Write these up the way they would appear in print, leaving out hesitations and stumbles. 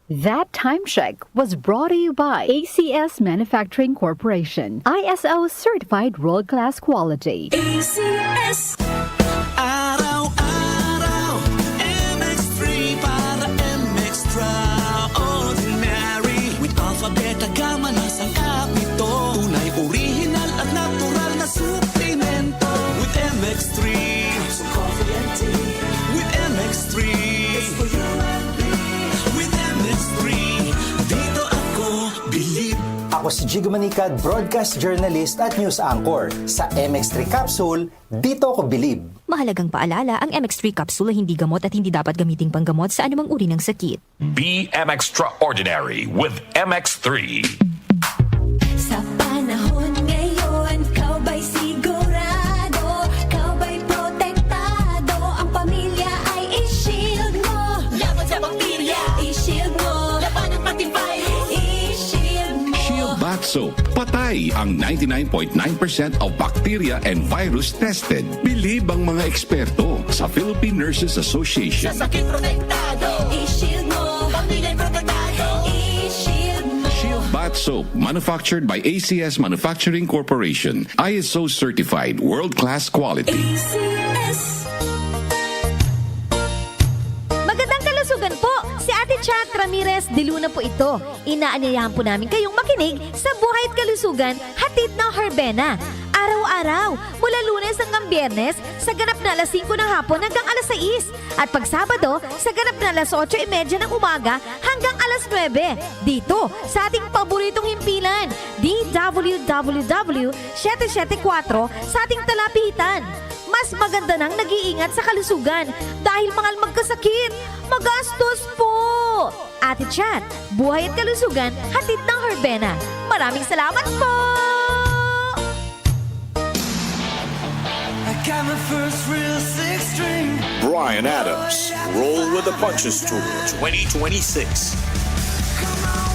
That time check was brought to you by ACS Manufacturing Corporation, ISO certified world-class quality. ACS. Araw-araw, MX3 para MX-Traordinary. With Alpha, Beta, Gamma, nasangkap nito. Tunay, original at natural na suplemento. With MX3, so coffee and tea. With MX3, it's for you and me. With MX3, dito ako believe. Ako si Jigo Manicad, broadcast journalist at news anchor. Sa MX3 Capsule, dito ako believe. Mahalagang paalala, ang MX3 capsule ay hindi gamot at hindi dapat gamiting panggamot sa anumang uri ng sakit. Be MX-Traordinary with MX3. Sa panahon ngayon, kau ba'y sigurado? Kau ba'y protektado? Ang pamilya ay i-shield mo. Laban sa bakterya, i-shield mo. Laban ng pati virus, i-shield mo. Shield Bath Soap. Patay ang 99.9% of bacteria and virus tested. Believe ang mga eksperto sa Philippine Nurses Association. Sa sakit protektado, i-shield mo. Pamilya protektado, i-shield mo. Shield Bath Soap, manufactured by ACS Manufacturing Corporation. ISO certified, world-class quality. ACS. Magandang kalusugan po! Si Ate Chat Ramirez de Luna po ito. Inaanyayahan po namin kayong makinig sa Buhay at Kalusugan, hatid ng Herbena. Araw-araw, mula Lunes hanggang Biyernes, sa ganap na alas 5 ng hapon hanggang alas 6. At pag Sabado, sa ganap na alas 8:30 ng umaga hanggang alas 9. Dito, sa ating paboritong himpilan, DWWW 774 sa ating talapitan. Mas maganda nang nag-iingat sa kalusugan dahil mahal magkasakit. Magastos po! Ate Chat, Buhay at Kalusugan, hatid ng Herbena. Maraming salamat po! I got my first real six string. Brian Adams, Roll with the Punches Tour 2026.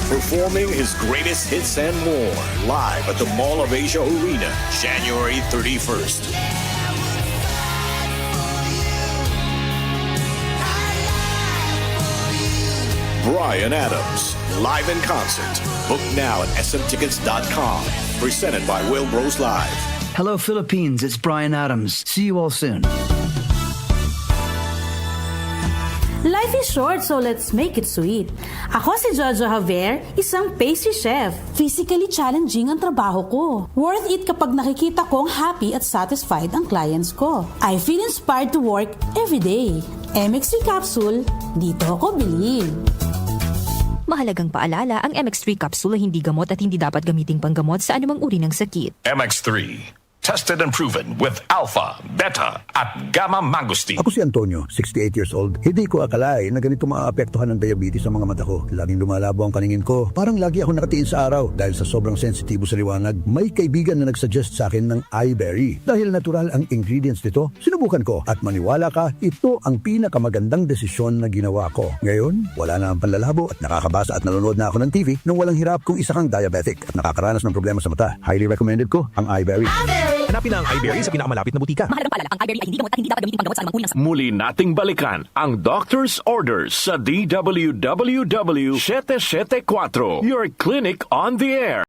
Performing his greatest hits and more live at the Mall of Asia Arena, January 31st. Brian Adams, live in concert. Book now at smtickets.com. Presented by Will Bros Live. Hello, Philippines. It's Brian Adams. See you all soon. Life is short, so let's make it sweet. Ako si Jojo Javier, isang pastry chef. Physically challenging ang trabaho ko. Worth it kapag nakikita kong happy at satisfied ang clients ko. I feel inspired to work every day. MX3 Capsule, dito ako believe. Mahalagang paalala, ang MX3 capsule ay hindi gamot at hindi dapat gamiting panggamot sa anumang uri ng sakit. MX3, tested and proven with Alpha, Beta, at Gamma Mangosteen. Ako si Antonio, 68 years old. Hindi ko akalain na ganito maaapektuhan ng diabetes sa mga mata ko. Laging lumalabo ang paningin ko. Parang lagi ako nakatiin sa araw dahil sa sobrang sensitibo sa liwanag. May kaibigan na nagsuggest sa akin ng iBerry. Dahil natural ang ingredients nito, sinubukan ko. At maniwala ka, ito ang pinakamagandang desisyon na ginawa ko. Ngayon, wala na ang panlalabo at nakakabasa at nanonood na ako ng TV nang walang hirap kung isa kang diabetic at nakakaranas ng problema sa mata. Highly recommended ko ang iBerry. Hanapin ang iBerry sa pinakamalapit na butika. Mahalagang paalala, ang iBerry ay hindi gamot at hindi dapat gamiting panggamot sa anumang uri ng sakit. Muli nating balikan ang Doctor's Orders sa DWWW 774, your clinic on the air.